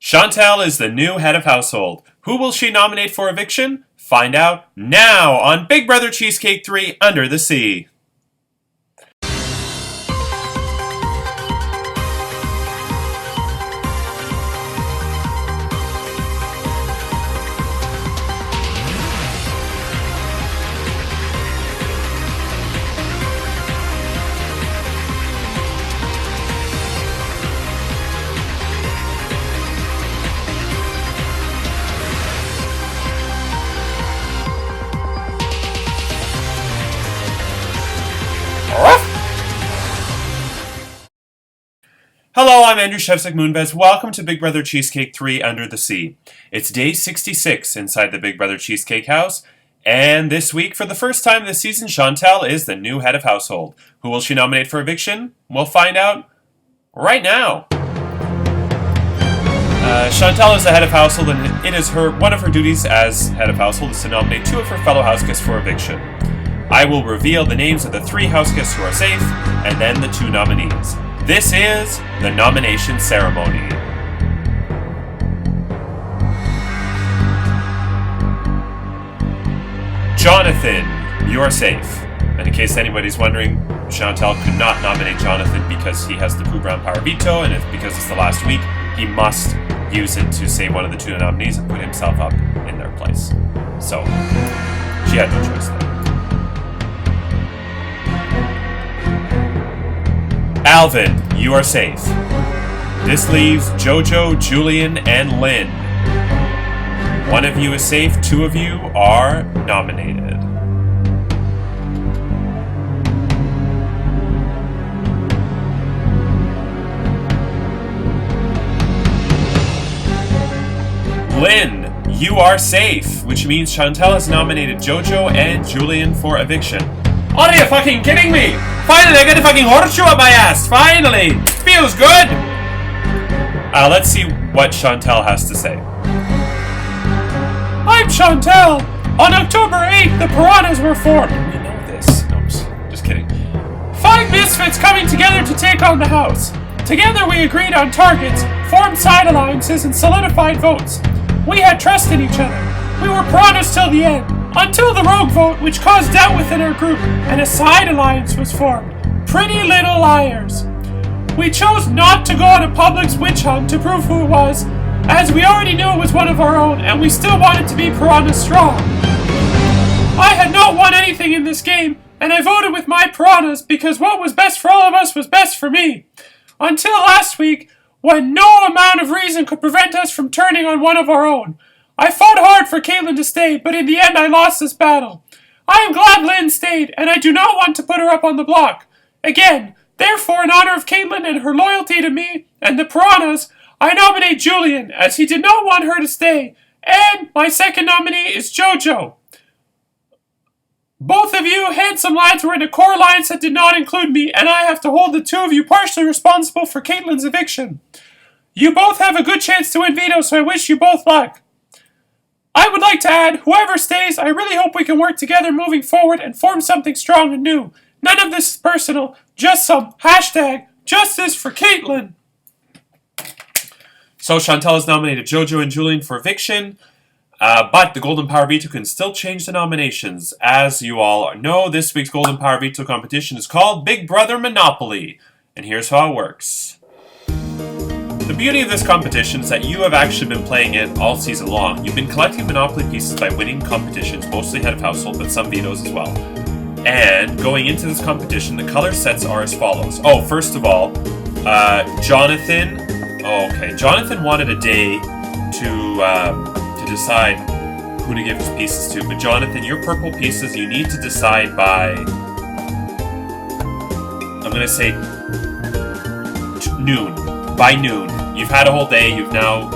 Chantal is the new head of household. Who will she nominate for eviction? Find out now on Big Brother Cheesecake 3 Under the Sea. Hello, I'm Andrew Shevsik Moonves. Welcome to Big Brother Cheesecake 3 Under the Sea. It's day 66 inside the Big Brother Cheesecake house, and this week, for the first time this season, Chantal is the new head of household. Who will she nominate for eviction? We'll find out right now. Chantal is the head of household, and it is one of her duties as head of household is to nominate two of her fellow house guests for eviction. I will reveal the names of the three house guests who are safe, and then the two nominees. This is the nomination ceremony. Jonathan, you're safe. And in case anybody's wondering, Chantal could not nominate Jonathan because he has the Pooh Brown Power Veto, and it's because it's the last week, he must use it to save one of the two nominees and put himself up in their place. So, she had no choice there. Alvin, you are safe. This leaves Jojo, Julian, and Lynn. One of you is safe, two of you are nominated. Lynn, you are safe, which means Chantal has nominated Jojo and Julian for eviction. Are you fucking kidding me? Finally, I got a fucking horseshoe up my ass! Finally! Feels good! Let's see what Chantal has to say. I'm Chantal! On October 8th, the Piranhas were formed. We know this. No, I'm just kidding. 5 misfits coming together to take on the house. Together we agreed on targets, formed side alliances, and solidified votes. We had trust in each other. We were Piranhas till the end. Until the rogue vote, which caused doubt within our group, and a side alliance was formed. Pretty Little Liars. We chose not to go on a public's witch hunt to prove who it was, as we already knew it was one of our own, and we still wanted to be Piranha strong. I had not won anything in this game, and I voted with my Piranhas because what was best for all of us was best for me. Until last week, when no amount of reason could prevent us from turning on one of our own. I fought hard for Caitlin to stay, but in the end I lost this battle. I am glad Lynn stayed, and I do not want to put her up on the block. Again, therefore, in honor of Caitlin and her loyalty to me and the Piranhas, I nominate Julian, as he did not want her to stay, and my second nominee is Jojo. Both of you handsome lads were in a core alliance that did not include me, and I have to hold the two of you partially responsible for Caitlin's eviction. You both have a good chance to win Veto, so I wish you both luck. I would like to add, whoever stays, I really hope we can work together moving forward and form something strong and new. None of this is personal, just some #justice for Caitlin. So Chantal has nominated Jojo and Julian for eviction, but the Golden Power Veto can still change the nominations. As you all know, this week's Golden Power Veto competition is called Big Brother Monopoly, and here's how it works. The beauty of this competition is that you have actually been playing it all season long. You've been collecting Monopoly pieces by winning competitions, mostly head of household, but some vetoes as well. And going into this competition, the color sets are as follows. Oh, first of all, Jonathan. Oh, okay. Jonathan wanted a day to decide who to give his pieces to. But Jonathan, your purple pieces, you need to decide by, I'm going to say noon. By noon. You've had a whole day. You've now,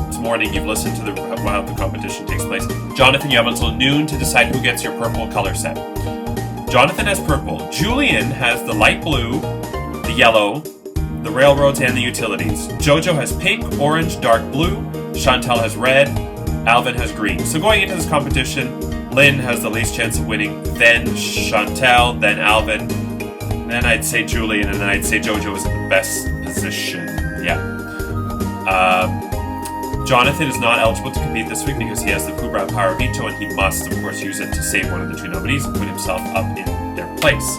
it's morning, you've listened to how the competition takes place. Jonathan, you have until noon to decide who gets your purple color set. Jonathan has purple. Julian has the light blue, the yellow, the railroads, and the utilities. Jojo has pink, orange, dark blue. Chantal has red. Alvin has green. So going into this competition, Lynn has the least chance of winning, then Chantal, then Alvin, then I'd say Julian, and then I'd say Jojo is in the best position. Yeah. Jonathan is not eligible to compete this week because he has the Pooh Brown Power Veto, and he must, of course, use it to save one of the two nominees and put himself up in their place.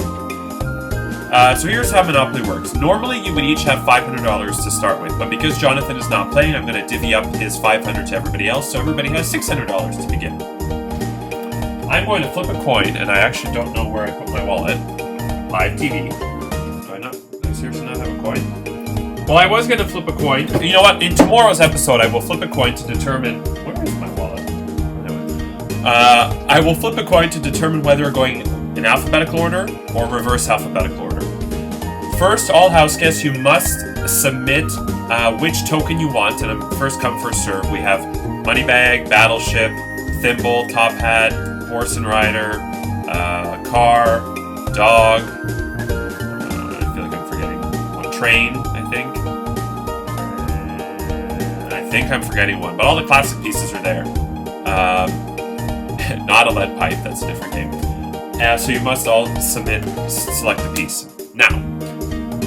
So here's how Monopoly works. Normally, you would each have $500 to start with, but because Jonathan is not playing, I'm going to divvy up his $500 to everybody else, so everybody has $600 to begin. I'm going to flip a coin, and I actually don't know where I put my wallet. Live TV. Do I seriously not have a coin? Well, I was going to flip a coin. You know what? In tomorrow's episode, I will flip a coin to determine... Where is my wallet? I will flip a coin to determine whether we're going in alphabetical order or reverse alphabetical order. First, all house guests, you must submit which token you want, and first come, first serve. We have money bag, battleship, thimble, top hat, horse and rider, car, dog. I feel like I'm forgetting one. Train, I think I'm forgetting one, but all the classic pieces are there. Not a lead pipe, that's a different game. So you must all select a piece. Now,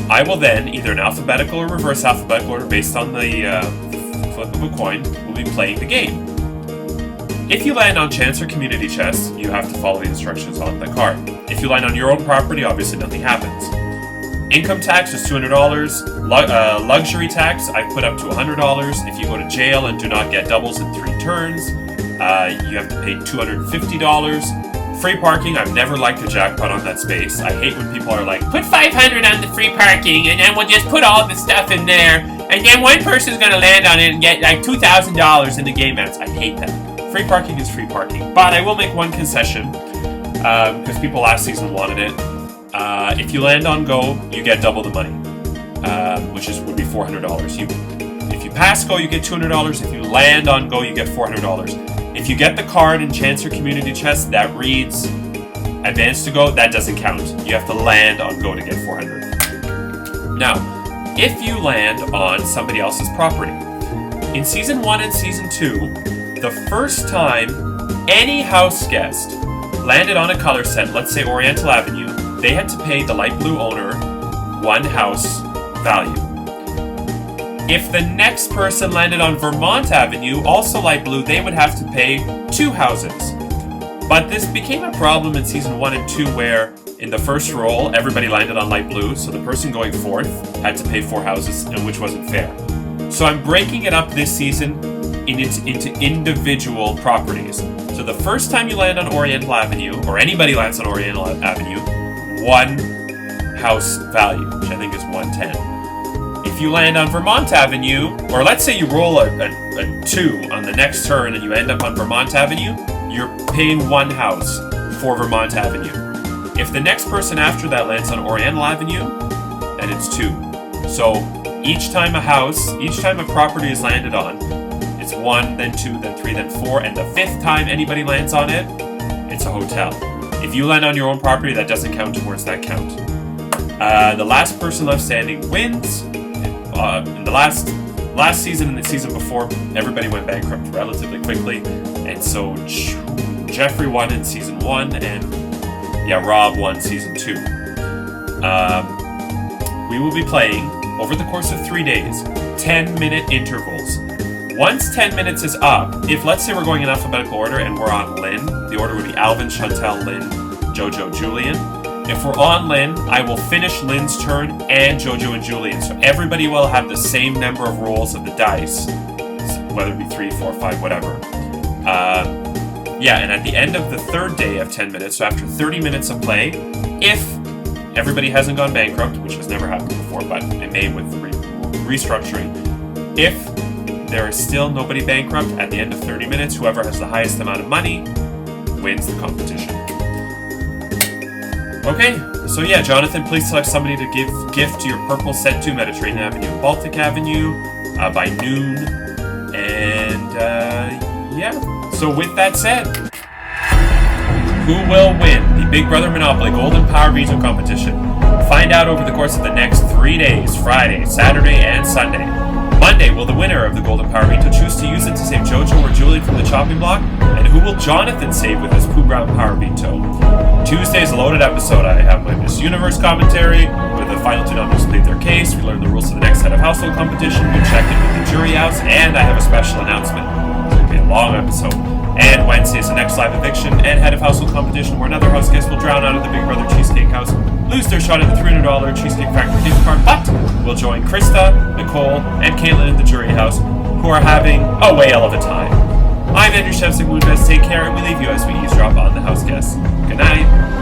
I will then, either in alphabetical or reverse alphabetical order, based on the flip of a coin, will be playing the game. If you land on chance or community chest, you have to follow the instructions on the card. If you land on your own property, obviously nothing happens. Income tax is $200. Luxury tax, I put up to $100. If you go to jail and do not get doubles in 3 turns, you have to pay $250. Free parking, I've never liked a jackpot on that space. I hate when people are like, put $500 on the free parking, and then we'll just put all the stuff in there, and then one person's going to land on it and get like $2,000 in the game ends. I hate that. Free parking is free parking. But I will make one concession, because people last season wanted it. If you land on go, you get double the money, which would be $400. If you pass go, you get $200. If you land on go, you get $400. If you get the card in chance or community chest that reads advance to go, that doesn't count. You have to land on go to get $400. Now, if you land on somebody else's property, in Season 1 and Season 2, the first time any house guest landed on a color set, let's say Oriental Avenue, they had to pay the light blue owner one house value. If the next person landed on Vermont Avenue, also light blue, they would have to pay 2 houses. But this became a problem in Season 1 and 2 where, in the first roll, everybody landed on light blue, so the person going fourth had to pay 4 houses, and which wasn't fair. So I'm breaking it up this season into individual properties. So the first time you land on Oriental Avenue, or anybody lands on Oriental Avenue, 1 house value, which I think is 110. If you land on Vermont Avenue, or let's say you roll a 2 on the next turn and you end up on Vermont Avenue, you're paying 1 house for Vermont Avenue. If the next person after that lands on Oriental Avenue, then it's 2. So each time a property is landed on, it's 1, then 2, then 3, then 4, and the 5th time anybody lands on it, it's a hotel. If you land on your own property, that doesn't count towards that count. The last person left standing wins. In the last season and the season before, everybody went bankrupt relatively quickly, and so Jeffrey won in Season 1, and Rob won Season 2. We will be playing, over the course of 3 days, 10-minute intervals. Once 10 minutes is up, if let's say we're going in alphabetical order and we're on Lynn, the order would be Alvin, Chantel, Lynn, Jojo, Julian. If we're on Lynn, I will finish Lynn's turn and Jojo and Julian. So everybody will have the same number of rolls of the dice, whether it be 3, 4, 5, whatever. And at the end of the 3rd day of 10 minutes, so after 30 minutes of play, if everybody hasn't gone bankrupt, which has never happened before, but it may with restructuring, if there is still nobody bankrupt at the end of 30 minutes, whoever has the highest amount of money wins the competition. Okay, so Jonathan, please select somebody to give gift to your purple set to Mediterranean Avenue, Baltic Avenue, by noon, and So with that said, who will win the Big Brother Monopoly Golden Power Veto competition? Find out over the course of the next 3 days, Friday, Saturday, and Sunday. Monday Monday, will the winner of the Golden Power Veto choose to use it to save Jojo or Julie from the chopping block? And who will Jonathan save with his Pooh Brown Power Veto? Tuesday's a loaded episode. I have my Miss Universe commentary, where the final two nominees plead their case. We learn the rules of the next head of household competition. We check in with the jury house, and I have a special announcement. It's going to be a long episode. And Wednesday is the next live eviction and head of household competition, where another house guest will drown out of the Big Brother Cheesecake house, lose their shot at the $300 Cheesecake Factory gift card, but will join Krista, Nicole, and Caitlin in the jury house, who are having a whale of a time. I'm Andrew Shevsik Moonves. Take care, and we leave you as we eavesdrop on the house guests. Good night.